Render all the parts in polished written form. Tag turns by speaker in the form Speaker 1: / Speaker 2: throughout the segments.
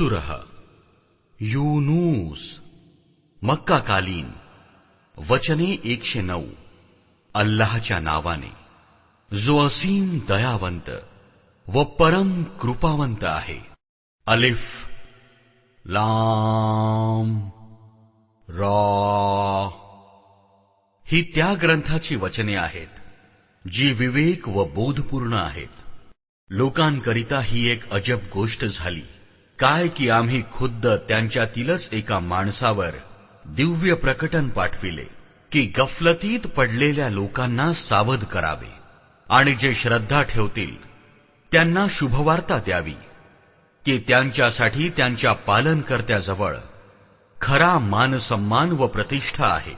Speaker 1: सूरह यूनुस मक्काकालीन वचने 109 अल्लाहच्या नावाने जो असीम दयावंत व परम कृपावंत आहे। अलिफ लाम रा ही त्या ग्रंथाची वचने आहेत जी विवेक व बोधपूर्ण आहेत। लोकांकरिता ही एक अजब गोष्ट झाली काय की आम्ही खुद्द त्यांच्यातीलच एका माणसावर दिव्य प्रकटन पाठविले की गफलतीत पडलेल्या लोकांना सावध करावे आणि जे श्रद्धा ठेवतील त्यांना शुभवार्ता द्यावी की त्यांच्यासाठी त्यांच्या पालनकर्त्याजवळ खरा मानसन्मान व प्रतिष्ठा आहे।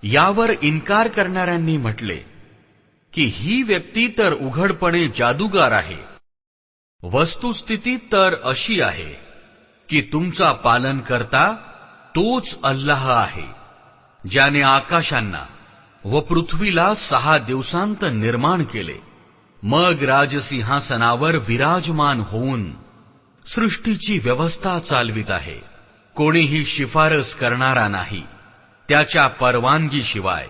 Speaker 1: यावर इन्कार करणाऱ्यांनी म्हटले की ही व्यक्ती तर उघडपणे जादूगार आहे। वस्तुस्थिती तर अशी आहे की तुमचा पालनकर्ता तोच अल्लाह आहे ज्याने आकाशांना व पृथ्वीला 6 दिवसांत निर्माण केले, मग राजसिंहासनावर विराजमान होऊन सृष्टीची व्यवस्था चालवित आहे। कोणीही शिफारस करणारा नाही त्याच्या परवानगीशिवाय।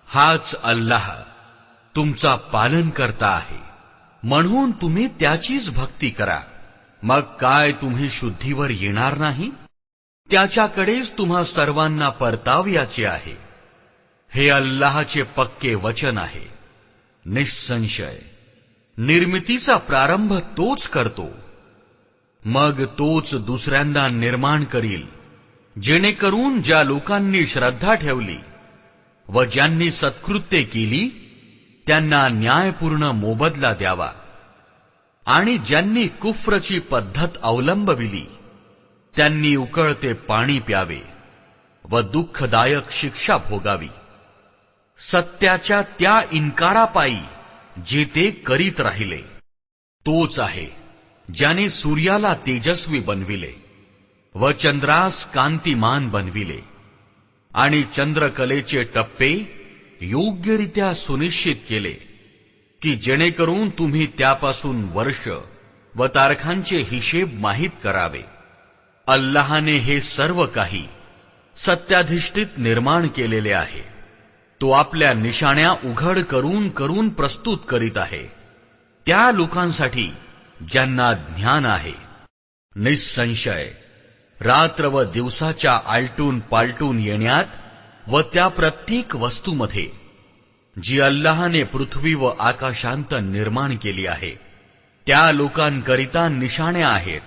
Speaker 1: हाच अल्लाह तुमचा पालनकर्ता आहे, म्हणून तुम्ही त्याचीच भक्ती करा। मग काय तुम्ही शुद्धीवर येणार नाही? त्याच्याकडेच तुम्हा सर्वांना परताव्याचे आहे। हे अल्लाहचे पक्के वचन आहे। निसंशय निर्मितीचा प्रारंभ तोच करतो, मग तोच दुसऱ्यांदा निर्माण करील, जेणेकरून ज्या लोकांनी श्रद्धा ठेवली व ज्यांनी सत्कृत्ये केली त्यांना न्यायपूर्ण मोबदला द्यावा, आणि ज्यांनी कुफ्रची पद्धत अवलंबविली त्यांनी उकळते पाणी प्यावे व दुःखदायक शिक्षा भोगावी, सत्याच्या त्या इन्कारापायी जे ते करीत राहिले। तोच आहे ज्याने सूर्याला तेजस्वी बनविले व चंद्रास कांतिमान बनविले आणि चंद्रकलेचे टप्पे योग्यरित्या सुनिश्चित केले की जेणेकरून तुम्ही त्यापासून वर्ष व तारखांचे हिशेब माहित करावे। अल्लाहने हे सर्व काही सत्याधिष्ठित निर्माण केलेले आहे। तो आपल्या निशाण्या उघड करून करून प्रस्तुत करीत आहे त्या लोकांसाठी ज्यांना ज्ञान आहे। निसंशय रात्र व दिवसाच्या आलटून पालटून येण्यात व त्या प्रत्येक वस्तूमध्ये जी अल्लाहने पृथ्वी व आकाशांत निर्माण केली आहे त्या लोकांकरिता निशाण्या आहेत,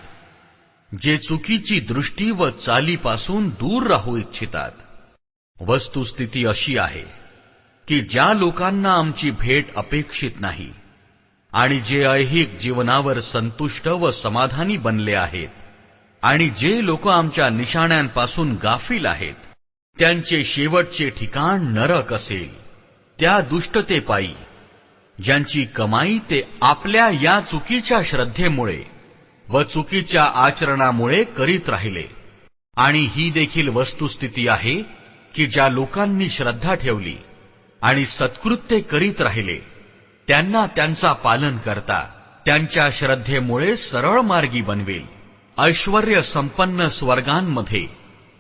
Speaker 1: जे चुकीची दृष्टी व चालीपासून दूर राहू इच्छितात। वस्तुस्थिती अशी आहे की ज्या लोकांना आमची भेट अपेक्षित नाही आणि जे ऐहिक जीवनावर संतुष्ट व समाधानी बनले आहेत, आणि जे लोक आमच्या निशाण्यांपासून गाफील आहेत त्यांचे शेवटचे ठिकाण नरक असेल। त्या दुष्टतेपायी ज्यांची कमाई ते आपल्या या चुकीच्या श्रद्धेमुळे व चुकीच्या आचरणामुळे करीत राहिले। आणि ही देखील वस्तुस्थिती आहे की ज्या लोकांनी श्रद्धा ठेवली आणि सत्कृत्ये करीत राहिले त्यांना त्यांचा पालनकर्ता त्यांच्या श्रद्धेमुळे सरळ मार्गी बनवेल। ऐश्वर्य संपन्न स्वर्गांमध्ये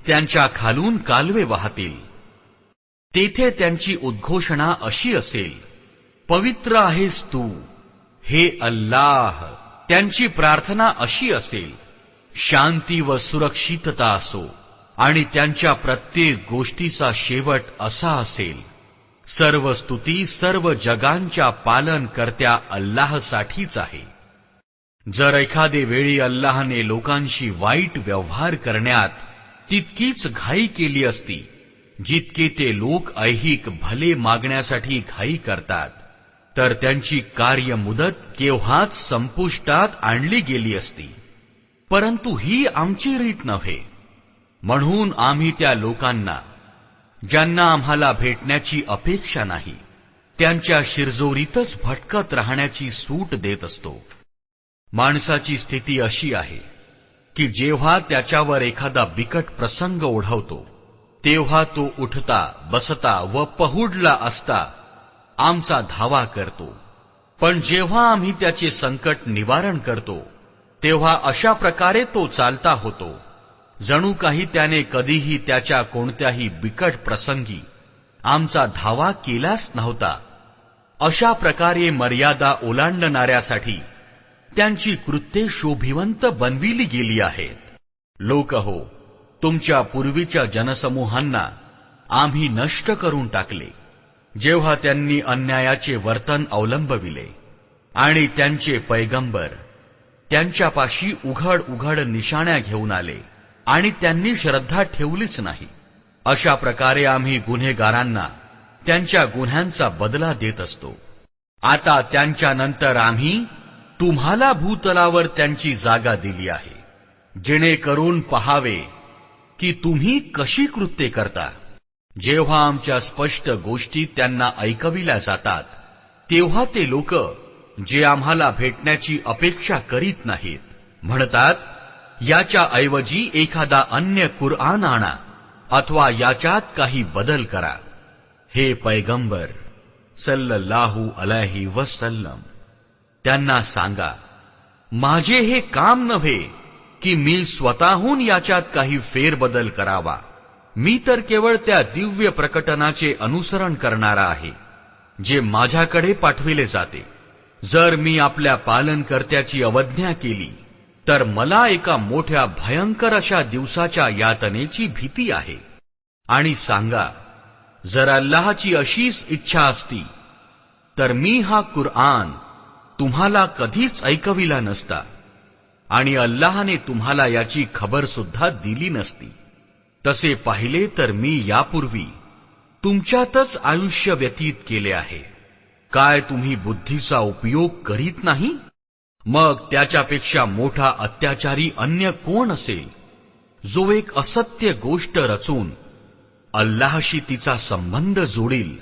Speaker 1: त्यांच्या खालून कालवे वाहतील। तेथे त्यांची उद्घोषणा अशी असेल, पवित्र आहेस तू हे अल्लाह। त्यांची प्रार्थना अशी असेल, शांती व सुरक्षितता असो, आणि त्यांच्या प्रत्येक गोष्टीचा शेवट असा असेल, सर्व स्तुती सर्व जगांच्या पालनकर्त्या अल्लाहसाठीच आहे। जर एखादे वेळी अल्लाहने लोकांशी वाईट व्यवहार करण्यात तितकीच घाई केली असती जितके ते लोक ऐहिक भले मागण्यासाठी घाई करतात, तर त्यांची कार्यमुदत केव्हाच संपुष्टात आणली गेली असती। परंतु ही आमची रीत नव्हे, म्हणून आम्ही त्या लोकांना ज्यांना आम्हाला भेटण्याची अपेक्षा नाही त्यांच्या शिरजोरीतच भटकत राहण्याची सूट देत असतो। माणसाची स्थिती अशी आहे की जेव्हा त्याच्यावर एखादा बिकट प्रसंग ओढवतो तेव्हा तो उठता बसता व पहुडला असता आमचा धावा करतो, पण जेव्हा आम्ही त्याचे संकट निवारण करतो तेव्हा अशा प्रकारे तो चालता होतो जणू काही त्याने कधीही त्याच्या कोणत्याही बिकट प्रसंगी आमचा धावा केलाच नव्हता. अशा प्रकारे मर्यादा ओलांडणाऱ्यासाठी त्यांची कृत्ये शोभिवंत बनविली गेली आहेत. लोक हो, तुमच्या पूर्वीच्या जनसमूहांना आम्ही नष्ट करून टाकले जेव्हा त्यांनी अन्यायाचे वर्तन अवलंबविले आणि त्यांचे पैगंबर त्यांच्यापाशी उघड उघड निशाण्या घेऊन आले आणि त्यांनी श्रद्धा ठेवलीच नाही. अशा प्रकारे आम्ही गुन्हेगारांना त्यांच्या गुन्ह्यांचा बदला देत असतो. आता त्यांच्या नंतर आम्ही तुम्हाला भूतलावर त्यांची जागा दिली आहे, जेणेकरून पहावे की तुम्ही कशी कृत्ये करता. जेव्हा आमच्या स्पष्ट गोष्टी त्यांना ऐकविल्या जातात तेव्हा ते लोक जे आम्हाला भेटण्याची अपेक्षा करीत नाहीत म्हणतात, याच्या ऐवजी एखादा अन्य कुरआन आणा अथवा याच्यात काही बदल करा. हे पैगंबर सल्लल्लाहु अलैहि वसल्लम, त्यांना सांगा, माझे हे काम नव्हे की मी स्वतःहून याच्यात काही फेरबदल करावा. मी तर केवळ त्या दिव्य प्रकटनाचे अनुसरण करणारा आहे जे माझ्याकडे पाठविले जाते. जर मी आपल्या पालनकर्त्याची अवज्ञा केली तर मला एका मोठ्या भयंकर अशा दिवसाच्या यातनेची भीती आहे. आणि सांगा, जर अल्लाहची अशीच इच्छा असती तर मी हा कुरआन तुम्हाला कधीच ऐकविला नसता आणि अल्लाहने तुम्हाला याची खबर सुद्धा दिली नसती. तसे पाहिले तर मी यापूर्वी तुमच्यातच आयुष्य व्यतीत केले आहे. काय तुम्ही बुद्धीचा उपयोग करीत नाही? मग त्याच्यापेक्षा मोठा अत्याचारी अन्य कोण असेल जो एक असत्य गोष्ट रचून अल्लाहशी तिचा संबंध जोडील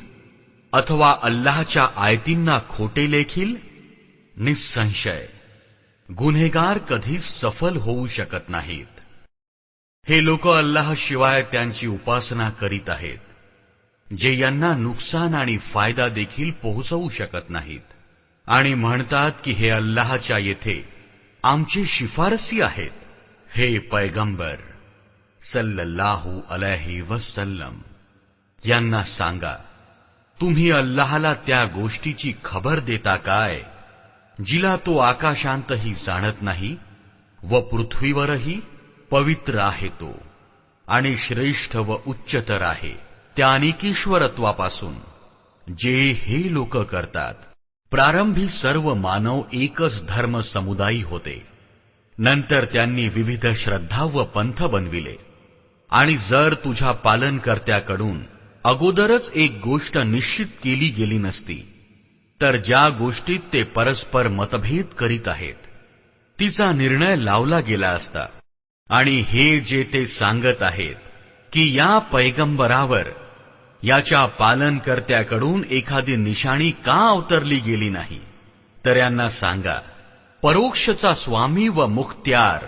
Speaker 1: अथवा अल्लाहच्या आयतींना खोटे लेखील? निसंशय गुन्हेगार कधीच सफल होऊ शकत नाहीत. हे लोक अल्लाह शिवाय त्यांची उपासना करीत आहेत जे यांना नुकसान आणि फायदा देखील पोहोचवू शकत नाहीत आणि म्हणतात की हे अल्लाहच्या येथे आमचे शिफारसी आहेत. हे पैगंबर सल्लल्लाहु अलैहि वसल्लम, यांना सांगा, तुम्ही अल्लाहला त्या गोष्टीची खबर देता काय जिला तो आकाशांतही जाणत नाही व पृथ्वीवरही पवित्र आहे तो आणि श्रेष्ठ व उच्चतर आहे त्या अनिकेश्वरत्वापासून जे हे लोक करतात. प्रारंभी सर्व मानव एकच धर्म समुदायी होते, नंतर त्यांनी विविध श्रद्धा व पंथ बनविले. आणि जर तुझ्या पालनकर्त्याकडून अगोदरच एक गोष्ट निश्चित केली गेली नसती तर ज्या गोष्टीत ते परस्पर मतभेद करीत आहेत तिचा निर्णय लावला गेला असता. आणि हे जे ते सांगत आहेत की या पैगंबरावर याच्या पालनकर्त्याकडून एखादी निशाणी का अवतरली गेली नाही, तर यांना सांगा, परोक्षचा स्वामी व मुख्त्यार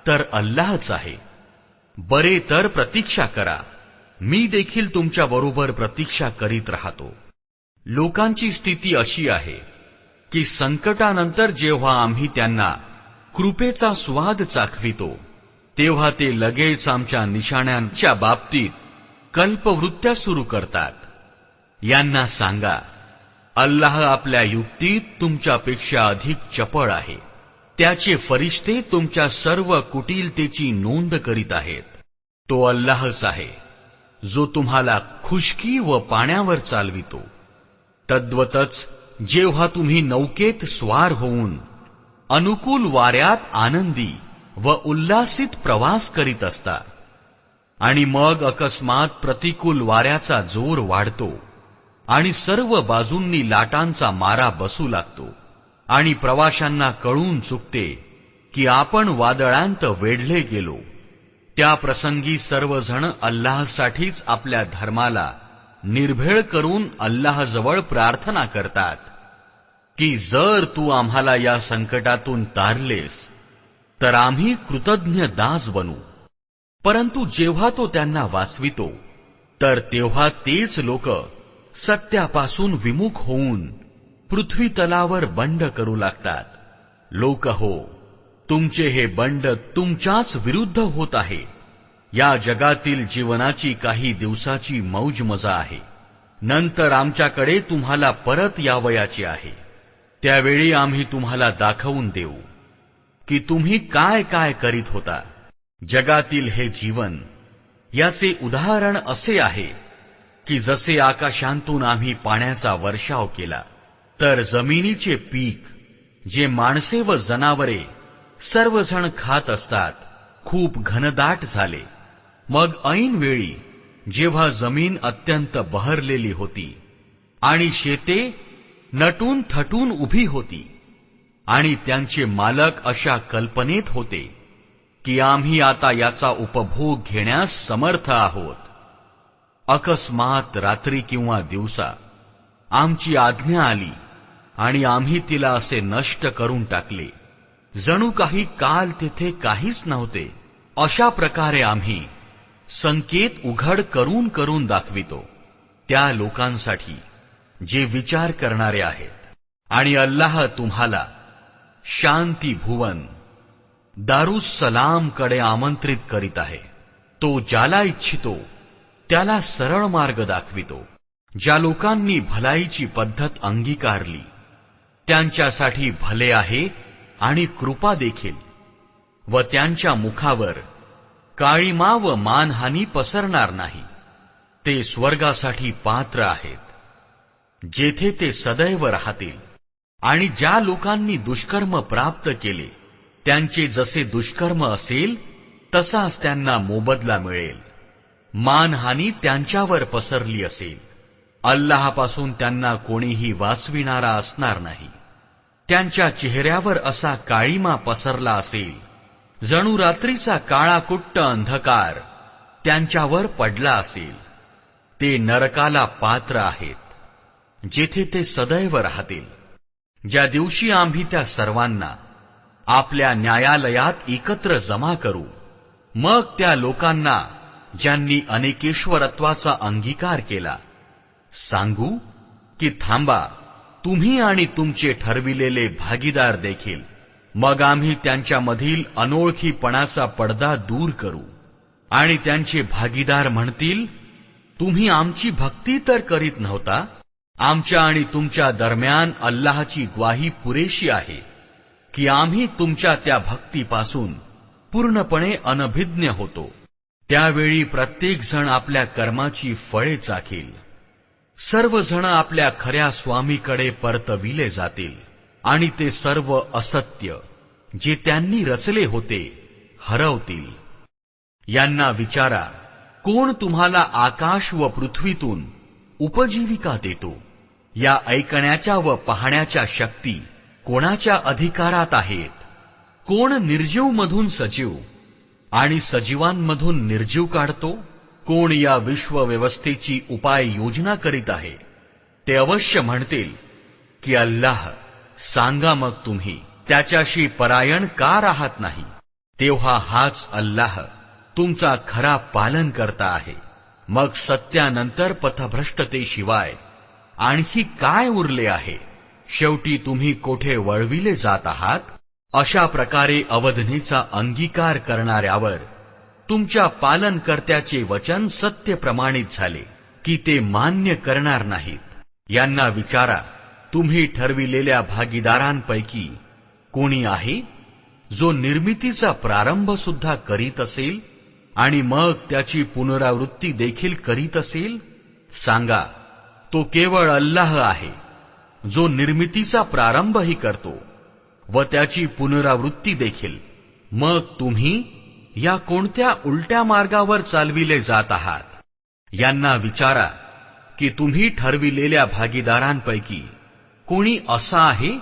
Speaker 1: तर अल्लाहच आहे. बरे तर प्रतीक्षा करा, मी देखील तुमच्या बरोबर प्रतीक्षा करीत राहतो. लोकांची स्थिती अशी आहे की संकटानंतर जेव्हा आम्ही त्यांना कृपेचा स्वाद चाखवितो तेव्हा ते लगेच आमच्या निशाण्यांच्या बाबतीत कल्पवृत्त्या सुरू करतात. यांना सांगा, अल्लाह आपल्या युक्तीत तुमच्यापेक्षा अधिक चपळ आहे. त्याचे फरिश्ते तुमच्या सर्व कुटिलतेची नोंद करीत आहेत. तो अल्लाहच आहे जो तुम्हाला खुशकी व पाण्यावर चालवितो. तद्वतच जेव्हा तुम्ही नौकेत स्वार होऊन अनुकूल वाऱ्यात आनंदी व उल्लासित प्रवास करीत असता आणि मग अकस्मात प्रतिकूल वाऱ्याचा जोर वाढतो आणि सर्व बाजूंनी लाटांचा मारा बसू लागतो आणि प्रवाशांना कळून चुकते की आपण वादळांत वेढले गेलो. त्या प्रसंगी सर्वजण अल्लाहसाठीच आपल्या धर्माला निर्भेळ करून अल्लाहजवळ प्रार्थना करतात की जर तू आम्हाला या संकटातून तारलेस तर आम्ही कृतज्ञ दास बनू. परंतु जेव्हा तो त्यांना वाचवितो तर तेव्हा तेच लोक सत्यापासून विमुख होऊन पृथ्वी तलावर बंड करू लागतात. लोक हो, तुमचे हे बंड तुमच्याच विरुद्ध होत आहे. या जगातील जीवनाची काही दिवसाची मौज मजा आहे. नंतर आमच्याकडे तुम्हाला परत यावयाचे आहे. त्यावेळी आम्ही तुम्हाला दाखवून देऊ की तुम्ही काय काय करीत होता. जगातील हे जीवन, याचे उदाहरण असे आहे की जसे आकाशांतून आम्ही पाण्याचा वर्षाव केला, तर जमिनीचे पीक जे माणसे व जनावरे सर्वजण खात असतात खूप घनदाट झाले. मग ऐन वेळी जेव्हा जमीन अत्यंत बहरलेली होती आणि शेते नटून थटून उभी होती आणि त्यांचे मालक अशा कल्पनेत होते की आम्ही आता याचा उपभोग घेण्यास समर्थ आहोत, अकस्मात रात्री किंवा दिवसा आमची आज्ञा आली आणि आम्ही तिला असे नष्ट करून टाकले जणू काही काल तिथे काहीच नव्हते. अशा प्रकारे आम्ही संकेत उघड करून करून दाखवितो त्या लोकांसाठी जे विचार करणारे आहेत. आणि अल्लाह तुम्हाला शांती भुवन दारुस्सलाम कडे आमंत्रित करीत आहे. तो ज्याला इच्छितो त्याला सरळ मार्ग दाखवितो. ज्या लोकांनी भलाईची पद्धत अंगीकारली त्यांच्यासाठी भले आहे आणि कृपा देखील, व त्यांच्या मुखावर काळिमा व मानहानी पसरणार नाही. ते स्वर्गासाठी पात्र आहेत जेथे ते सदैव राहतील. आणि ज्या लोकांनी दुष्कर्म प्राप्त केले त्यांचे जसे दुष्कर्म असेल तसाच त्यांना मोबदला मिळेल. मानहानी त्यांच्यावर पसरली असेल. अल्लाहपासून त्यांना कोणीही वाचविणारा असणार नाही. त्यांच्या चेहऱ्यावर असा काळिमा पसरला असेल जणू रात्रीचा काळाकुट्ट अंधकार त्यांच्यावर पडला असेल. ते नरकाला पात्र आहेत जेथे ते सदैव राहतील. ज्या दिवशी आम्ही त्या सर्वांना आपल्या न्यायालयात एकत्र जमा करू, मग त्या लोकांना ज्यांनी अनेकेश्वरत्वाचा अंगीकार केला सांगू की थांबा, तुम्ही आणि तुमचे ठरविलेले भागीदार देखील. मग आम्ही त्यांच्यामधील अनोळखीपणाचा पडदा दूर करू आणि त्यांचे भागीदार म्हणतील, तुम्ही आमची भक्ती तर करीत नव्हता. आमच्या आणि तुमच्या दरम्यान अल्लाहची ग्वाही पुरेशी आहे की आम्ही तुमच्या त्या भक्तीपासून पूर्णपणे अनभिज्ञ होतो. त्यावेळी प्रत्येक जण आपल्या कर्माची फळे चाखेल. सर्वजण आपल्या खऱ्या स्वामीकडे परतविले जातील आणि ते सर्व असत्य जे त्यांनी रचले होते हरवतील. यांना विचारा, कोण तुम्हाला आकाश व पृथ्वीतून उपजीविका देतो? या ऐकण्याच्या व पाहण्याच्या शक्ती कोणाच्या अधिकारात आहेत? कोण निर्जीव मधून सजीव आणि सजीवांमधून निर्जीव काढतो? कोण या विश्वव्यवस्थेची उपाय योजना करीत आहे? ते अवश्य म्हणतील की अल्लाह. सांगा मग तुम्ही त्याच्याशी परायण का राहत नाही? तेव्हा हाच अल्लाह तुमचा खरा पालन करता आहे. मग सत्यानंतर पथभ्रष्टतेशिवाय आणखी काय उरले आहे? शेवटी तुम्ही कोठे वळविले जात आहात? अशा प्रकारे अवधनेचा अंगीकार करणाऱ्यावर तुमच्या पालनकर्त्याचे वचन सत्य प्रमाणित झाले की ते मान्य करणार नाहीत. यांना विचारा, तुम्ही ठरविलेल्या भागीदारांपैकी कोणी आहे जो निर्मितीचा प्रारंभ सुद्धा करीत असेल आणि मग त्याची पुनरावृत्ती देखील करीत असेल? सांगा, तो केवळ अल्लाह आहे जो निर्मितीचा प्रारंभही करतो व त्याची पुनरावृत्ती देखील. मग तुम्ही या कोणत्या उलट्या मार्गावर चालविले जात आहात? यांना विचारा की तुम्ही ठरविलेल्या भागीदारांपैकी कोणी असा आहे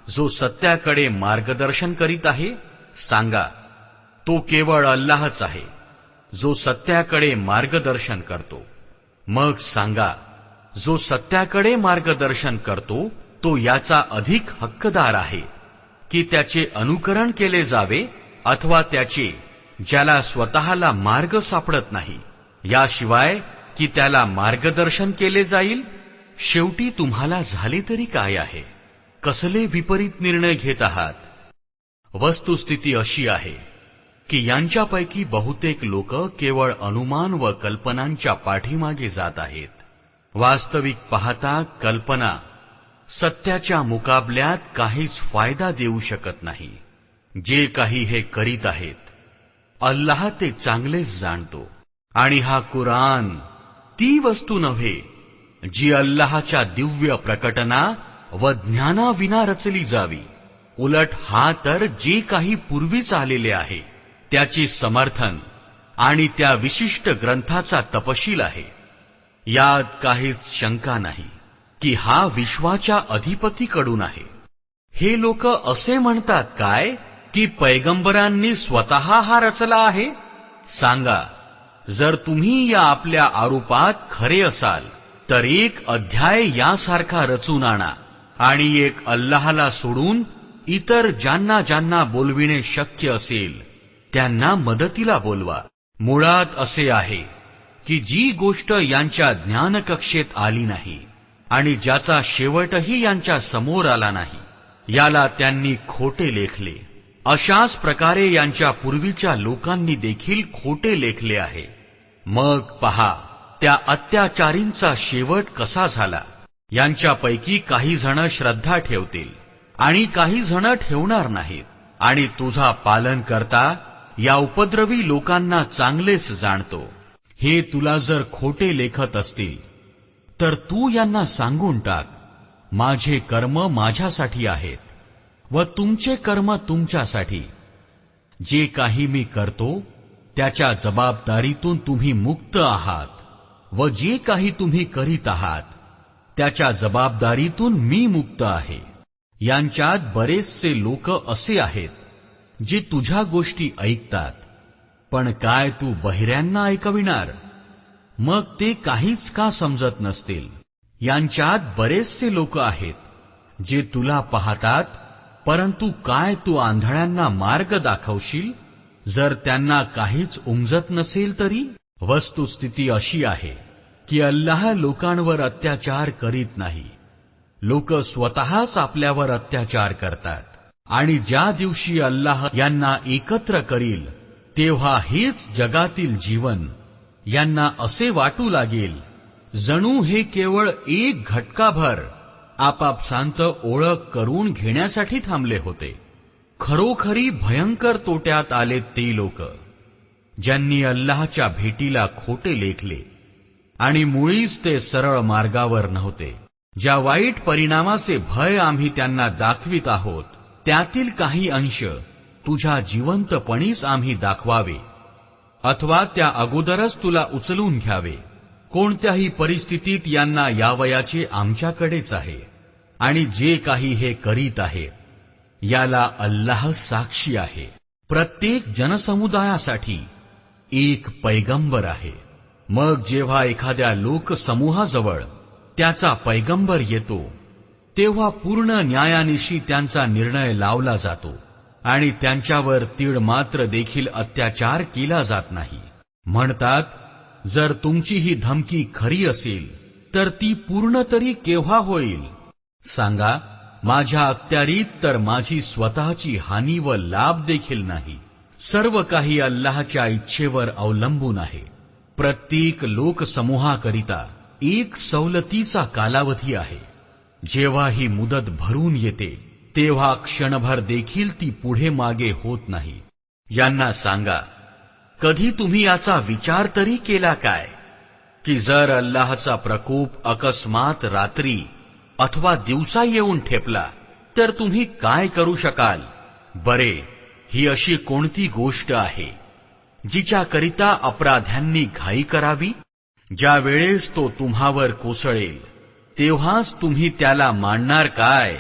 Speaker 1: जो सत्याकडे मार्गदर्शन करीत आहे? सांगा, तो केवळ अल्लाहच आहे जो सत्याकडे मार्गदर्शन करतो. मग सांगा, जो सत्याकडे मार्गदर्शन करतो तो याचा अधिक हक्कदार आहे की त्याचे अनुकरण केले जावे अथवा त्याचे ज्याला स्वतःला मार्ग सापडत नाही याशिवाय की त्याला मार्गदर्शन केले जाईल? शेवटी तुम्हाला झाले तरी काय आहे? कसले विपरीत निर्णय घेत आहात? वस्तुस्थिती अशी आहे की यांच्यापैकी बहुतेक लोक केवळ अनुमान व कल्पनांच्या पाठीमागे जात आहेत. वास्तविक पाहता कल्पना सत्याच्या मुकाबल्यात काहीच फायदा देऊ शकत नाही. जे काही हे करीत आहेत, अल्लाह ते चांगलेच जाणतो. आणि हा कुराण ती वस्तू नव्हे जी अल्लाहच्या दिव्य प्रकटना व ज्ञानाविना रचली जावी. उलट हा तर जे काही पूर्वीच आलेले आहे त्याचे समर्थन आणि त्या विशिष्ट ग्रंथाचा तपशील आहे. यात काहीच शंका नाही की हा विश्वाच्या अधिपतीकडून आहे. हे लोक असे म्हणतात काय की पैगंबरांनी स्वतः हा रचला आहे? सांगा, जर तुम्ही या आपल्या आरोपात खरे असाल तर एक अध्याय यासारखा रचून आणा आणि एक अल्लाहला सोडून इतर ज्यांना ज्यांना बोलविणे शक्य असेल त्यांना मदतीला बोलवा. मुळात असे आहे की जी गोष्ट यांच्या ज्ञानकक्षेत आली नाही आणि ज्याचा शेवटही यांच्या समोर आला नाही, याला त्यांनी खोटे लेखले. अशाच प्रकारे यांच्या पूर्वीच्या लोकांनी देखील खोटे लेखले आहे. मग पहा त्या अत्याचारींचा शेवट कसा झाला. यांच्यापैकी काही जण श्रद्धा ठेवतील आणि काही जण ठेवणार नाहीत. आणि तुझा पालनकर्ता या उपद्रवी लोकांना चांगलेच जाणतो. हे तुला जर खोटे लेखत असतील तर तू यांना सांगून टाक, माझे कर्म माझ्यासाठी आहेत व तुमचे कर्म तुमच्यासाठी. जे काही मी करतो त्याच्या जबाबदारीतून तुम्ही मुक्त आहात व जे काही तुम्ही करीत आहात त्याच्या जबाबदारीतून मी मुक्त आहे. यांच्यात बरेचसे लोक असे आहेत जे तुझ्या गोष्टी ऐकतात, पण काय तू बहिऱ्यांना ऐकविणार? मग ते काहीच का समजत नसतील. यांच्यात बरेचसे लोक आहेत जे तुला पाहतात, परंतु काय तू आंधळ्यांना मार्ग दाखवशील जर त्यांना काहीच उमजत नसेल तरी? वस्तुस्थिती अशी आहे की अल्लाह लोकांवर अत्याचार करीत नाही. लोक स्वतःच आपल्यावर अत्याचार करतात. आणि ज्या दिवशी अल्लाह यांना एकत्र करील तेव्हा हेच जगातील जीवन यांना असे वाटू लागेल जणू हे केवळ एक घटकाभर आपापसांत ओळख करून घेण्यासाठी थांबले होते. खरोखरी भयंकर तोट्यात आले ते लोक ज्यांनी अल्लाहच्या भेटीला खोटे लेखले आणि मुळीच ते सरळ मार्गावर नव्हते. ज्या वाईट परिणामाचे भय आम्ही त्यांना दाखवित आहोत त्यातील काही अंश तुझ्या जिवंतपणीच आम्ही दाखवावे अथवा त्या अगोदरच तुला उचलून घ्यावे. कोणत्याही परिस्थितीत यांना यावयाचे आमच्याकडेच आहे. आणि जे काही हे करीत आहे याला अल्लाह साक्षी आहे. प्रत्येक जनसमुदायासाठी एक पैगंबर आहे. मग जेव्हा एखाद्या लोकसमूहाजवळ त्याचा पैगंबर येतो तेव्हा पूर्ण न्यायानिशी त्यांचा निर्णय लावला जातो आणि त्यांच्यावर तीळ मात्र देखील अत्याचार केला जात नाही. म्हणतात, जर तुमची ही धमकी खरी असेल तर ती पूर्ण तरी केव्हा होईल? सांगा, माझ्या अखत्यारीत तर माझी स्वतःची हानी व लाभ देखील नाही. सर्व काही अल्लाहच्या इच्छेवर अवलंबून आहे. प्रत्येक लोकसमूहाकरिता एक सवलतीचा कालावधी आहे. जेव्हा ही मुदत भरून येते तेव्हा क्षणभर देखील ती पुढे मागे होत नाही. यांना सांगा, कधी तुम्ही याचा विचार तरी केला काय की जर अल्लाहचा प्रकोप अकस्मात रात्री अथवा दिवसा येऊन ठेपला तर तुम्ही काय करू शकाल? बरे, ही अशी कोणती गोष्ट आहे जिच्याकरिता अपराध्यांनी घाई करावी? ज्या वेळेस तो तुम्हावर कोसळेल तेव्हाच तुम्ही त्याला मानणार काय?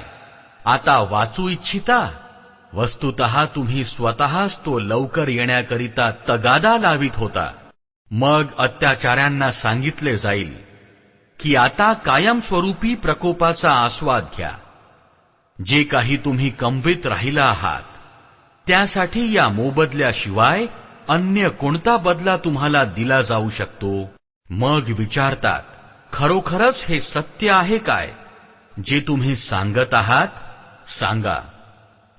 Speaker 1: आता वाचू इच्छिता? वस्तुतः तुम्ही स्वतःच तो लवकर येण्याकरिता तगादा लावित होता. मग अत्याचाऱ्यांना सांगितले जाईल की आता कायमस्वरूपी प्रकोपाचा आस्वाद घ्या. जे काही तुम्ही कमवीत राहिला आहात त्यासाठी या मोबदल्याशिवाय अन्य कोणता बदला तुम्हाला दिला जाऊ शकतो? मग विचारतात, खरोखरच हे सत्य आहे काय जे तुम्ही सांगत आहात? सांगा,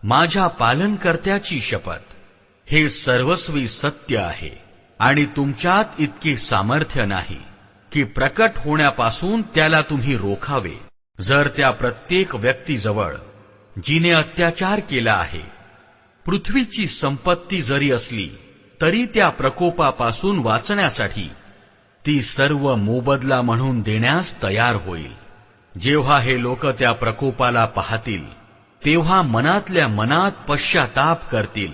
Speaker 1: माझ्या पालनकर्त्याची शपथ, हे सर्वस्वी सत्य आहे आणि तुमच्यात इतके सामर्थ्य नाही की प्रकट होण्यापासून त्याला तुम्ही रोखावे. जर त्या प्रत्येक व्यक्तीजवळ जिने अत्याचार केला आहे पृथ्वीची संपत्ती जरी असली तरी त्या प्रकोपापासून वाचण्यासाठी ती सर्व मोबदला म्हणून देण्यास तयार होईल. जेव्हा हे लोक त्या प्रकोपाला पाहतील तेव्हा मनातल्या मनात पश्चाताप करतील,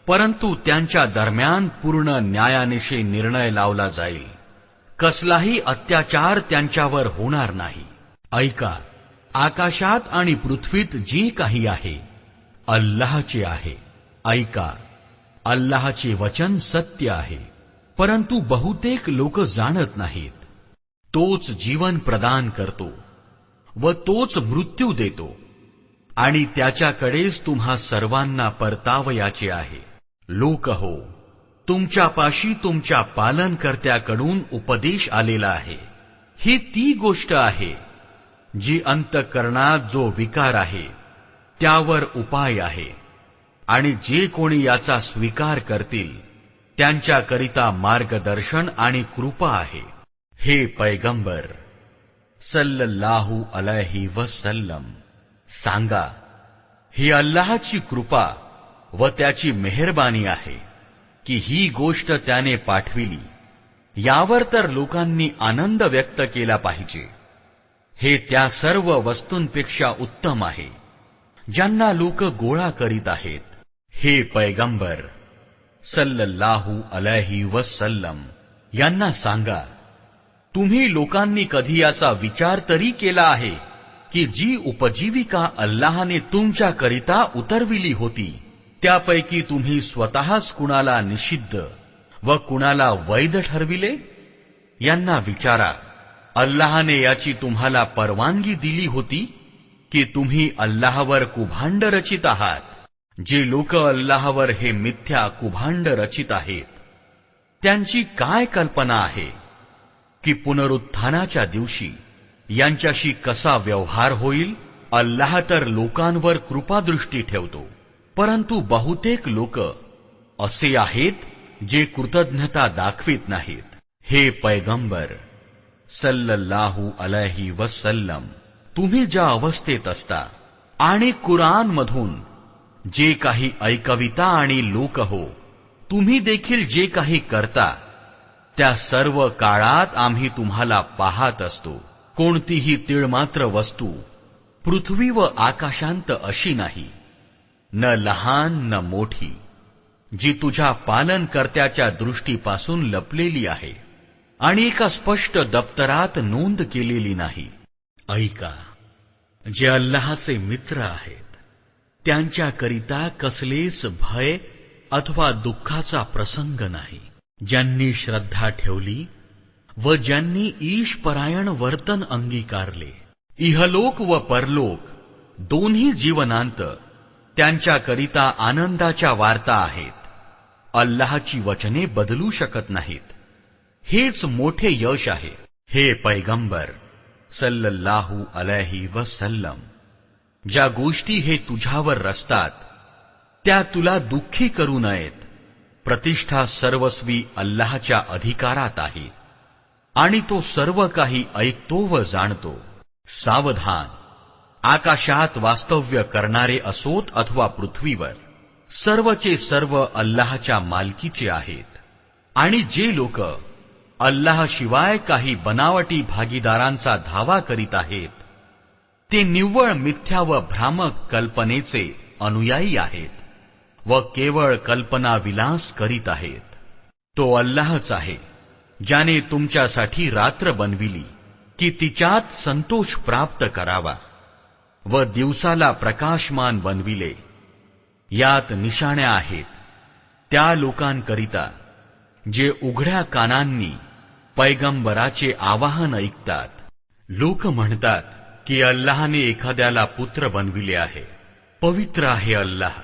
Speaker 1: परंतु त्यांच्या दरम्यान पूर्ण न्यायानिशी निर्णय लावला जाईल. कसलाही अत्याचार त्यांच्यावर होणार नाही. ऐका, आकाशात आणि पृथ्वीत जे काही आहे अल्लाहचे आहे. ऐका, अल्लाहचे वचन सत्य आहे, परंतु बहुतेक लोक जाणत नाहीत. तोच जीवन प्रदान करतो व तोच मृत्यू देतो आणि त्याच्याकडेच तुम्हा सर्वांना परतावयाचे आहे. लोक हो, तुमच्यापाशी तुमच्या पालनकर्त्याकडून उपदेश आलेला आहे. ही ती गोष्ट आहे जी अंतःकरणात जो विकार आहे त्यावर उपाय आहे आणि जे कोणी याचा स्वीकार करतील त्यांच्याकरिता मार्गदर्शन आणि कृपा आहे. हे पैगंबर सल्लल्लाहु अलैहि वसल्लम, सांगा, ही अल्लाहची कृपा व त्याची मेहरबानी आहे की ही गोष्ट त्याने पाठविली. यावर तर लोकांनी आनंद व्यक्त केला पाहिजे. हे त्या सर्व वस्तूंपेक्षा उत्तम आहे ज्यांना लोक गोळा करीत आहेत. हे पैगंबर सल्लल्लाहु अलैहि वसल्लम यांना सांगा, तुम्ही लोकांनी कधी याचा विचार तरी केला आहे की जी उपजीविका अल्लाहने तुमच्याकरिता उतरविली होती त्यापैकी तुम्ही स्वतःच कुणाला निषिद्ध व कुणाला वैध ठरविले? यांना विचारा, अल्लाहने याची तुम्हाला परवानगी दिली होती की तुम्ही अल्लाहवर कुभांड रचित आहात? जे लोक अल्लाहवर हे मिथ्या कुभांड रचित आहेत त्यांची काय कल्पना आहे की पुनरुत्थानाच्या दिवशी यांच्याशी कसा व्यवहार होईल? अल्लाह तर लोकांवर कृपादृष्टी ठेवतो, परंतु बहुतेक लोक असे आहेत जे कृतज्ञता दाखवित नाहीत. हे पैगंबर सल्लल्लाहु अलैहि वसल्लम, तुम्ही ज्या अवस्थेत असता आणि कुराण मधून जे काही ऐकविता आणि लोक हो, तुम्ही देखील जे काही करता त्या सर्व काळात आम्ही तुम्हाला पाहत असतो. कोणतीही तीळमात्र वस्तू पृथ्वी व आकाशांत अशी नाही, न लहान न मोठी, जी तुझ्या पालनकर्त्याच्या दृष्टीपासून लपलेली आहे आणि एका स्पष्ट दप्तरात नोंद केलेली नाही. ऐका, जे अल्लाहचे मित्र आहेत त्यांच्याकरिता कसलेच भय अथवा दुःखाचा प्रसंग नाही. ज्यांनी श्रद्धा ठेवली व ज्यांनी ईशपरायण वर्तन अंगीकारले, इहलोक व परलोक दोन्ही जीवनांत त्यांच्याकरिता आनंदाच्या वार्ता आहेत. अल्लाहची वचने बदलू शकत नाहीत. हेच मोठे यश आहे. हे पैगंबर सल्लल्लाहु अलैहि वसल्लम, ज्या गोष्टी हे तुझ्यावर रचतात त्या तुला दुःखी करू नयेत. प्रतिष्ठा सर्वस्वी अल्लाहच्या अधिकारात आहे आणि तो सर्व काही ऐकतो व जाणतो. सावधान, आकाशात वास्तव्य करणारे असोत अथवा पृथ्वीवर, सर्वचे सर्व अल्लाहच्या मालकीचे आहेत. आणि जे लोक अल्लाहशिवाय काही बनावटी भागीदारांचा धावा करीत आहेत ते निव्वळ मिथ्या व भ्रामक कल्पनेचे अनुयायी आहेत व केवळ कल्पना विलास करीत आहेत. तो अल्लाहच आहे ज्याने तुमच्यासाठी रात्र बनविली की तिच्यात संतोष प्राप्त करावा व दिवसाला प्रकाशमान बनविले. यात निशाण्या आहेत त्या लोकांकरिता जे उघड्या कानांनी पैगंबराचे आवाहन ऐकतात. लोक म्हणतात की अल्लाहने एखाद्याला पुत्र बनविले आहे. पवित्र आहे अल्लाह,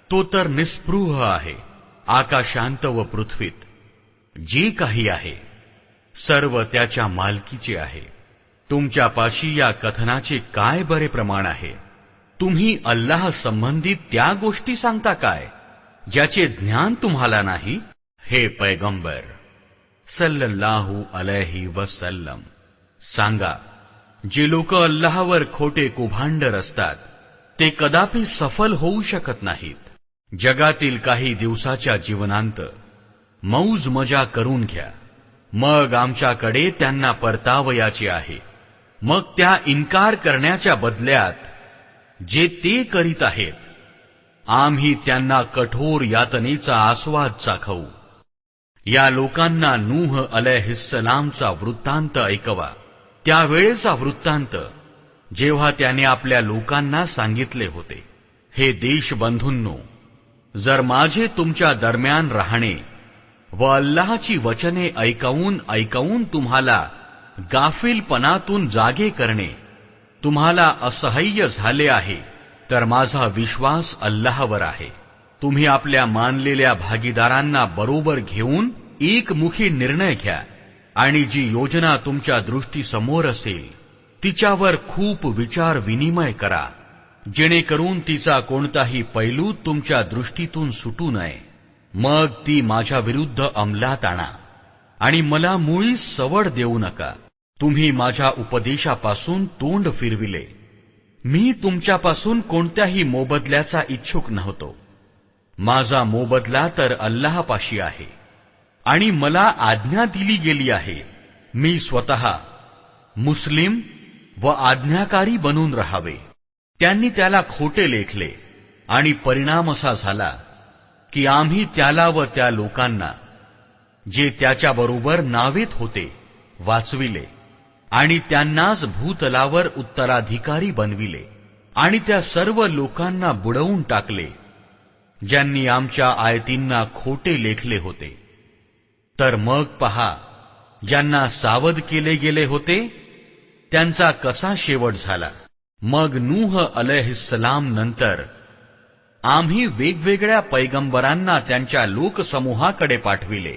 Speaker 1: तो तर निस्पृह आहे. आकाशांत व पृथ्वीत जे काही आहे सर्व त्याच्या मालकीचे आहे. तुमच्यापाशी या कथनाचे काय बरे प्रमाण आहे? तुम्ही अल्लाह संबंधित त्या गोष्टी सांगता काय ज्याचे ज्ञान तुम्हाला नाही? हे पैगंबर सल्लल्लाहु अलैहि वसल्लम, सांगा, जे लोक अल्लाहवर खोटे कुभांड रचतात ते कदापि सफल होऊ शकत नाहीत. जगातील काही दिवसाच्या जीवनांत मौज मजा करून घ्या, मग आमच्याकडे त्यांना परतावयाचे आहे. मग त्या इन्कार करण्याच्या बदल्यात जे ते करीत आहेत, आम्ही त्यांना कठोर यातनेचा आस्वाद चाखवू. या लोकांना नूह अलैहिस्सलामचा वृत्तांत ऐकवा. त्यावेळेचा वृत्तांत जेव्हा त्याने आपल्या लोकांना सांगितले होते, हे देशबंधूंनो, जर माझे तुमच्या दरम्यान राहणे व अल्लाहची वचने ऐकवून तुम्हाला गाफिलपणातून जागे करणे तुम्हाला असह्य झाले आहे, तर माझा विश्वास अल्लाहवर आहे. तुम्ही आपल्या मानलेल्या भागीदारांना बरोबर घेऊन एकमुखी निर्णय घ्या आणि जी योजना तुमच्या दृष्टीसमोर असेल तिच्यावर खूप विचार विनिमय करा, जेणेकरून तिचा कोणताही पैलू तुमच्या दृष्टीतून सुटू नये. मग ती माझ्या विरुद्ध अंमलात आणा आणि मला मुळीच सवड देऊ नका. तुम्ही माझ्या उपदेशापासून तोंड फिरविले. मी तुमच्यापासून कोणत्याही मोबदल्याचा इच्छुक नव्हतो. माझा मोबदला तर अल्लाहपाशी आहे आणि मला आज्ञा दिली गेली आहे, मी स्वतः मुस्लिम व आज्ञाकारी बनून राहावे. त्यांनी त्याला खोटे लेखले आणि परिणाम असा झाला की आम्ही त्याला व त्या लोकांना जे त्याच्याबरोबर नावेत होते वाचविले आणि त्यांनाच भूतलावर उत्तराधिकारी बनविले आणि त्या सर्व लोकांना बुडवून टाकले ज्यांनी आमच्या आयतींना खोटे लेखले होते. तर मग पहा, ज्यांना सावध केले गेले होते त्यांचा कसा शेवट झाला. मग नूह अलैहिस्सलाम नंतर आम्ही वेगवेगळ्या पैगंबरांना त्यांच्या लोकसमूहाकडे पाठविले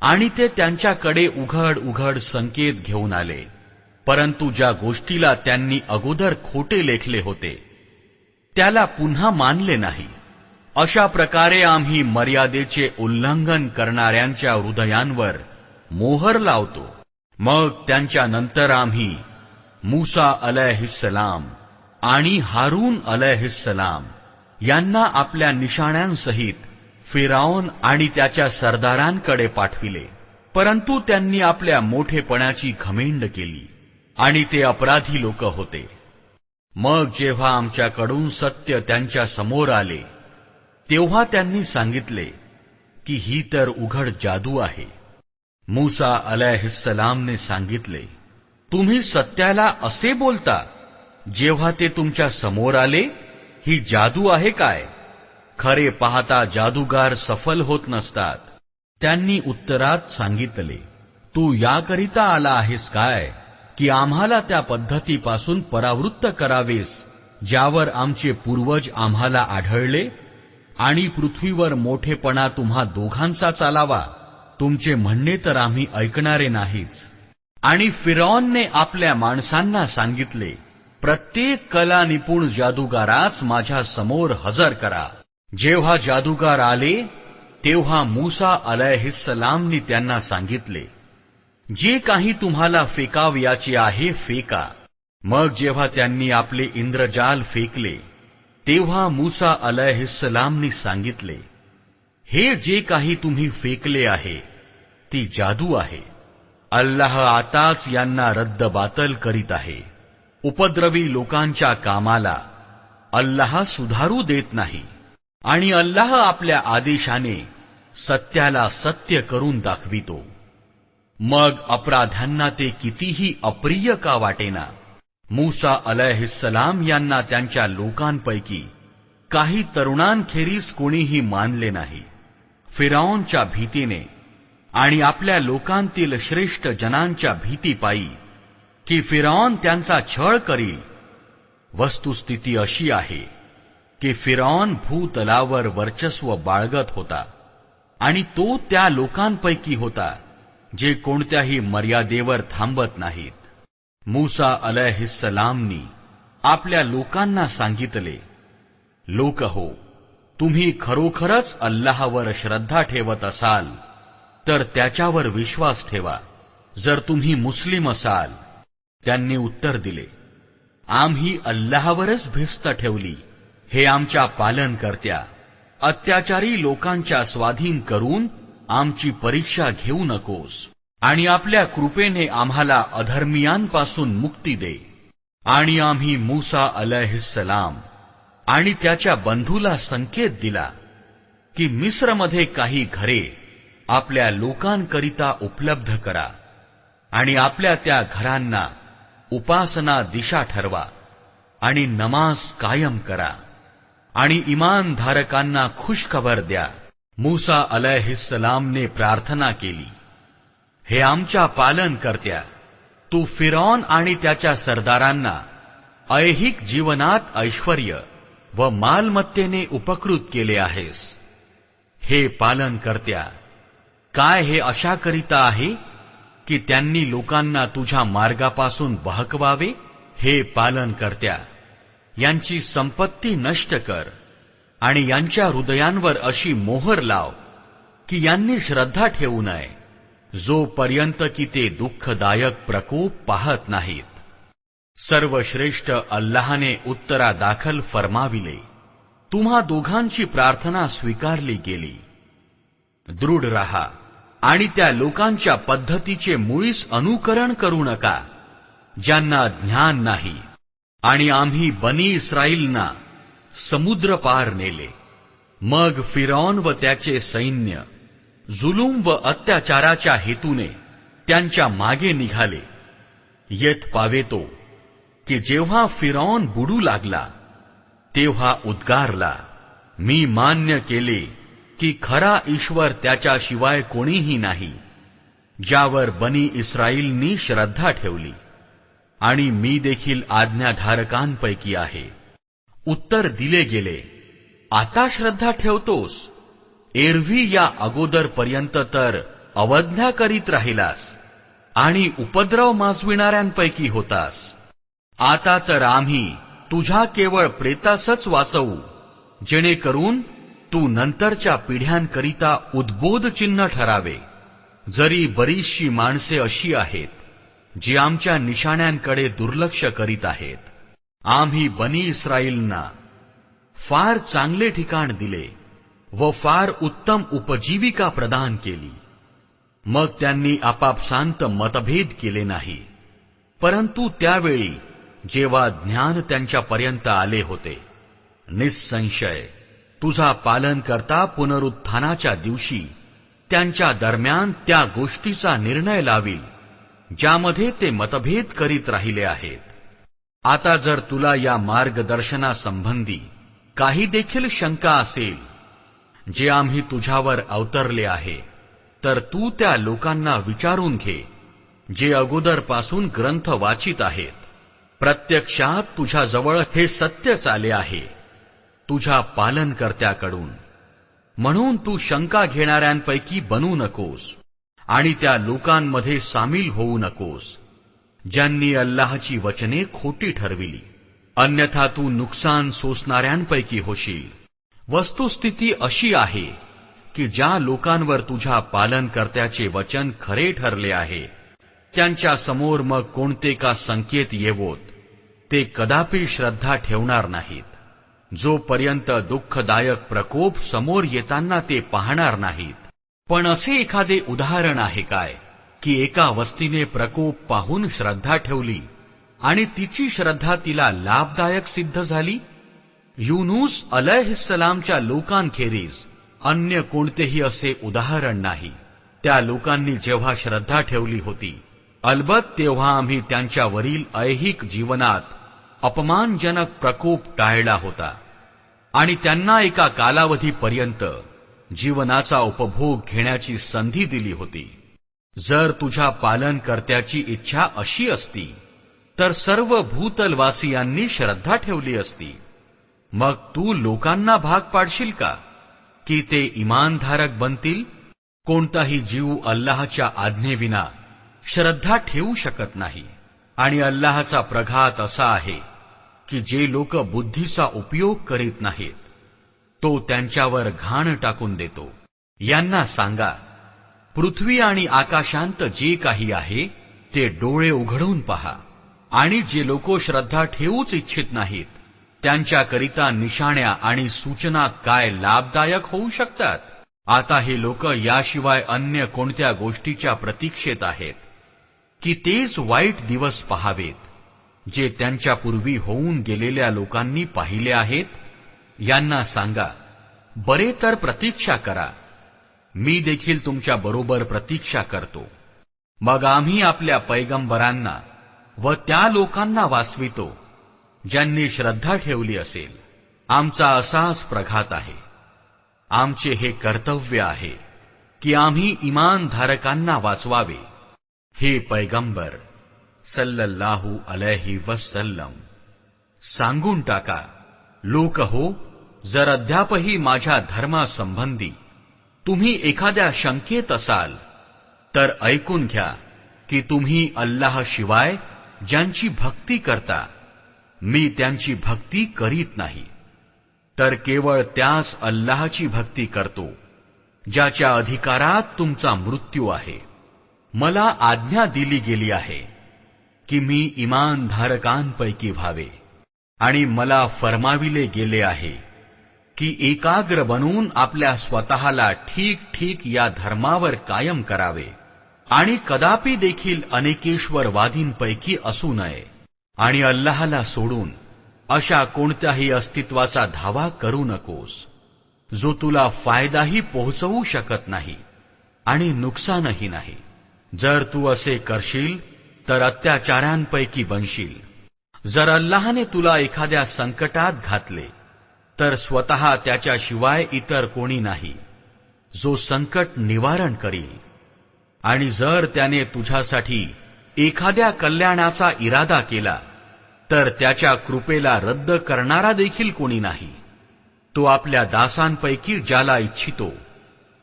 Speaker 1: आणि ते त्यांच्याकडे उघड उघड संकेत घेऊन आले, परंतु ज्या गोष्टीला त्यांनी अगोदर खोटे लेखले होते त्याला पुन्हा मानले नाही. अशा प्रकारे आम्ही मर्यादेचे उल्लंघन करणाऱ्यांच्या हृदयांवर मोहर लावतो. मग त्यांच्या नंतर आम्ही मूसा अलैहिस्सलाम आणि हारून अलैहिस्सलाम यांना आपल्या निशाण्यांसहित फिरौन आणि त्याच्या सरदारांकडे पाठविले, परंतु त्यांनी आपल्या मोठेपणाची घमेंड केली आणि ते अपराधी लोक होते. मग जेव्हा आमच्याकडून सत्य त्यांच्या समोर आले तेव्हा त्यांनी सांगितले की ही तर उघड जादू आहे. मूसा अलैहिस्सलामने सांगितले, तुम्ही सत्याला असे बोलता जेव्हा ते तुमच्या समोर आले, ही जादू आहे काय? खरे पाहता जादूगार सफल होत नसतात. त्यांनी उत्तरात सांगितले, तू याकरिता आला आहेस काय की आम्हाला त्या पद्धतीपासून परावृत्त करावेस ज्यावर आमचे पूर्वज आम्हाला आढळले, आणि पृथ्वीवर मोठेपणा तुम्हा दोघांचा चालावा? तुमचे म्हणणे तर आम्ही ऐकणारे नाहीच. आणि फिरौनने आपल्या माणसांना सांगितले, प्रत्येक कला निपुण जादूगारास माझ्या समोर हजर करा. जेव्हा जादूगार आले तेव्हा मूसा अलैहिस्सलामनी त्यांना सांगितले, जे काही तुम्हाला फेकावयाचे आहे फेका. मग जेव्हा त्यांनी आपले इंद्रजाल फेकले तेव्हा मूसा अलैहिस्सलामनी सांगितले, हे जे काही तुम्ही फेकले आहे ती जादू आहे. अल्लाह आताच यांना रद्दबातल करीत आहे. उपद्रवी लोकांच्या कामाला अल्लाह सुधारू देत नाही आणि अल्लाह आपल्या आदेशाने सत्याला सत्य करून दाखवितो. मग अपराध्यांना ते कितीही अप्रिय का वाटेना. मूसा अलैहिस्सलाम यांना त्यांच्या लोकांपैकी काही तरुणांखेरीज कोणीही मानले नाही. फिरौनच्या भीतीने आणि आपल्या लोकांतील श्रेष्ठ जनांच्या भीतीपायी की फिरौन त्यांचा छळ करील. वस्तुस्थिती अशी आहे की फिरौन भूतलावर वर्चस्व बाळगत होता आणि तो त्या लोकांपैकी होता जे कोणत्याही मर्यादेवर थांबत नाहीत. मूसा अलैहिस्सलामनी आपल्या लोकांना सांगितले, लोक हो, तुम्ही खरोखरच अल्लाहवर श्रद्धा ठेवत असाल तर त्याच्यावर विश्वास ठेवा, जर तुम्ही मुस्लिम असाल. त्यांनी उत्तर दिले, आम्ही अल्लाहवरच भिस्त ठेवली. हे आमच्या पालनकर्त्या, अत्याचारी लोकांच्या स्वाधीन करून आमची परीक्षा घेऊ नकोस आणि आपल्या कृपेने आम्हाला अधर्मियांपासून मुक्ती दे. आणि आम्ही मूसा अलैहिस्सलाम आणि त्याच्या बंधूला संकेत दिला की मिस्रमध्ये काही घरे आपल्या लोकांकरिता उपलब्ध करा आणि आपल्या त्या घरांना उपासना दिशा ठरवा आणि नमाज कायम करा आणि इमानधारकांना खुशखबर द्या. मूसा अलैहिस्सलामने प्रार्थना केली, हे आमच्या पालनकर्त्या, तू फिरौन आणि त्याच्या सरदारांना ऐहिक जीवनात ऐश्वर्य व मालमत्तेने उपकृत केले आहेस. हे पालनकर्त्या, काय हे अशा करिता आहे की त्यांनी लोकांना तुझ्या मार्गापासून बहकवावे? हे पालनकर्त्या, यांची संपत्ती नष्ट कर आणि यांच्या हृदयांवर अशी मोहर लाव की यांनी श्रद्धा ठेवू नये, जोपर्यंत की ते दुःखदायक प्रकोप पाहत नाहीत. सर्वश्रेष्ठ अल्लाहने उत्तरादाखल फरमाविले, तुम्हा दोघांची प्रार्थना स्वीकारली गेली. दृढ रहा आणि त्या लोकांच्या पद्धतीचे मुळीच अनुकरण करू नका ज्यांना ज्ञान नाही. आणि आम्ही बनी इस्राईलना समुद्र पार नेले. मग फिरौन व त्याचे सैन्य जुलूम व अत्याचाराच्या हेतूने त्यांच्या मागे निघाले. येत पावेतो की जेव्हा फिरौन बुडू लागला तेव्हा उद्गारला, मी मान्य केले की खरा ईश्वर त्याच्याशिवाय कोणीही नाही, ज्यावर बनी इस्राईलनी श्रद्धा ठेवली, आणि मी देखील आज्ञाधारकांपैकी आहे. उत्तर दिले गेले, आता श्रद्धा ठेवतोस? एरवी या अगोदरपर्यंत तर अवज्ञा करीत राहिलास आणि उपद्रव माजविणाऱ्यांपैकी होतास. आता तर आम्ही तुझ्या केवळ प्रेतासच वाचवू, जेणेकरून तू नंतरच्या पिढ्यांकरिता उद्बोध चिन्ह ठरावे. जरी बरीचशी माणसे अशी आहेत जी आमच्या निशाण्यांकडे दुर्लक्ष करीत आहेत. आम्ही बनी इस्राईलना फार चांगले ठिकाण दिले व फार उत्तम उपजीविका प्रदान केली. मग त्यांनी आपापसांत मतभेद केले नाही, परंतु त्यावेळी जेव्हा ज्ञान त्यांच्यापर्यंत आले होते, निसंशय तुझा पालनकर्ता पुनरुत्थानाच्या दिवशी त्यांच्या दरम्यान त्या गोष्टीचा निर्णय लावील ज्यामध्ये ते मतभेद करीत राहिले आहेत. आता जर तुला या मार्गदर्शनासंबंधी काही देखील शंका असेल जे आम्ही तुझ्यावर अवतरले आहे, तर तू त्या लोकांना विचारून घे जे अगोदरपासून ग्रंथ वाचित आहेत. प्रत्यक्षात तुझ्याजवळ हे सत्यच आले आहे तुझ्या पालनकर्त्याकडून. म्हणून तू शंका घेणाऱ्यांपैकी बनू नकोस आणि त्या लोकांमध्ये सामील होऊ नकोस ज्यांनी अल्लाहची वचने खोटी ठरविली. अन्यथा तू नुकसान सोसणाऱ्यांपैकी होशील. वस्तुस्थिती अशी आहे की ज्या लोकांवर तुझ्या पालनकर्त्याचे वचन खरे ठरले आहे, त्यांच्या समोर मग कोणते का संकेत येवोत, ते कदापि श्रद्धा ठेवणार नाहीत, जोपर्यंत दुःखदायक प्रकोप समोर येताना ते पाहणार नाहीत. पण असे एखादे उदाहरण आहे काय की एका वस्तीने प्रकोप पाहून श्रद्धा ठेवली आणि तिची श्रद्धा तिला लाभदायक सिद्ध झाली? युनूस अलैहिस्सलामच्या लोकांखेरीज अन्य कोणतेही असे उदाहरण नाही. त्या लोकांनी जेव्हा श्रद्धा ठेवली होती, अलबत तेव्हा आम्ही त्यांच्यावरील ऐहिक जीवनात अपमानजनक प्रकोप टाळला होता आणि त्यांना एका कालावधीपर्यंत जीवनाचा उपभोग घेण्याची संधी दिली होती. जर तुझ्या पालनकर्त्याची इच्छा अशी असती तर सर्व भूतलवासियांनी श्रद्धा ठेवली असती. मग तू लोकांना भाग पाडशील का की ते इमानधारक बनतील? कोणताही जीव अल्लाहच्या आज्ञेविना श्रद्धा ठेवू शकत नाही आणि अल्लाहचा प्रघात असा आहे की जे लोक बुद्धीचा उपयोग करीत नाहीत तो त्यांच्यावर घाण टाकून देतो. यांना सांगा, पृथ्वी आणि आकाशांत जे काही आहे ते डोळे उघडून पहा. आणि जे लोक श्रद्धा ठेवूच इच्छित नाहीत त्यांच्याकरिता निशाण्या आणि सूचना काय लाभदायक होऊ शकतात. आता हे लोक याशिवाय अन्य कोणत्या गोष्टीच्या प्रतीक्षेत आहेत की तेच वाईट दिवस पहावेत जे त्यांच्यापूर्वी होऊन गेलेल्या लोकांनी पाहिले आहेत. यांना सांगा, बरे तर प्रतीक्षा करा, मी देखील तुमच्या बरोबर प्रतीक्षा करतो. मग आम्ही आपल्या पैगंबरांना व त्या लोकांना वाचवितो ज्यांनी श्रद्धा ठेवली असेल. आमचा असाच प्रघात आहे. आमचे हे कर्तव्य आहे की आम्ही इमानधारकांना वाचवावे. हे पैगंबर सल्लल्लाहु अलैहि वसल्लम, सांगून टाका, लोक हो, जर अद्यापही माझ्या धर्मासंबंधी तुम्ही एखाद्या शंकेत असाल तर ऐकून घ्या की तुम्ही अल्लाह शिवाय ज्यांची भक्ती करता मी त्यांची भक्ती करीत नाही, तर केवळ त्याच अल्लाहची भक्ती करतो ज्याच्या अधिकारात तुमचा मृत्यू आहे. मला आज्ञा दिली गेली आहे की मी इमानधारकांपैकी व्हावे आणि मला फरमाविले गेले आहे की एकाग्र बनून आपल्या स्वतःला ठीक ठीक या धर्मावर कायम करावे आणि कदापि देखील अनेकेश्वरवादींपैकी असू नये. आणि अल्लाहला सोडून अशा कोणत्याही अस्तित्वाचा धावा करू नकोस जो तुला फायदाही पोहोचवू शकत नाही आणि नुकसानही नाही. जर तू असे करशील तर अत्याचाऱ्यांपैकी बनशील. जर अल्लाहने तुला एखाद्या संकटात घातले तर स्वतः त्याच्याशिवाय इतर कोणी नाही जो संकट निवारण करील. आणि जर त्याने तुझ्यासाठी एखाद्या कल्याणाचा इरादा केला तर त्याच्या कृपेला रद्द करणारा देखील कोणी नाही. तो आपल्या दासांपैकी ज्याला इच्छितो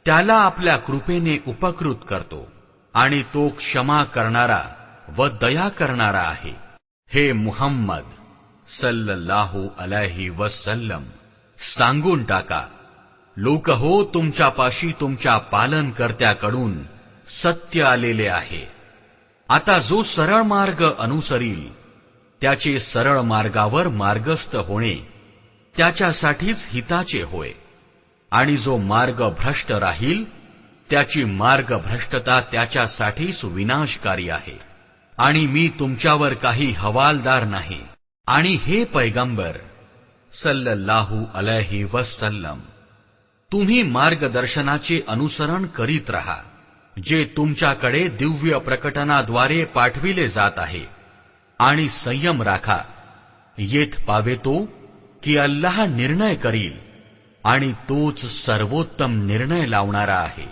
Speaker 1: त्याला आपल्या कृपेने उपकृत करतो आणि तो क्षमा करणारा व दया करणारा आहे. हे मुहम्मद सल्लल्लाहु अलैहि वसल्लम, सांगून टाका, लोक हो, तुमच्यापाशी तुमच्या पालनकर्त्याकडून सत्य आलेले आहे. आता जो सरळ मार्ग अनुसरील त्याचे सरळ मार्गावर मार्गस्थ होणे त्याच्यासाठीच हिताचे होय. आणि जो मार्ग भ्रष्ट राहील त्याची मार्गभ्रष्टता त्याच्यासाठीच विनाशकारी आहे. आणि मी तुमच्यावर काही हवालदार नाही. आणि हे पैगंबर सल्लल्लाहु अलैहि वसल्लम, तुम्ही मार्गदर्शनाचे अनुसरण करीत रहा जे तुमच्याकडे दिव्य प्रकटनाद्वारे पाठविले जात आहे. आणि संयम राखा, येथ पावेतो की अल्लाह निर्णय करील आणि तोच सर्वोत्तम निर्णय लावणारा आहे.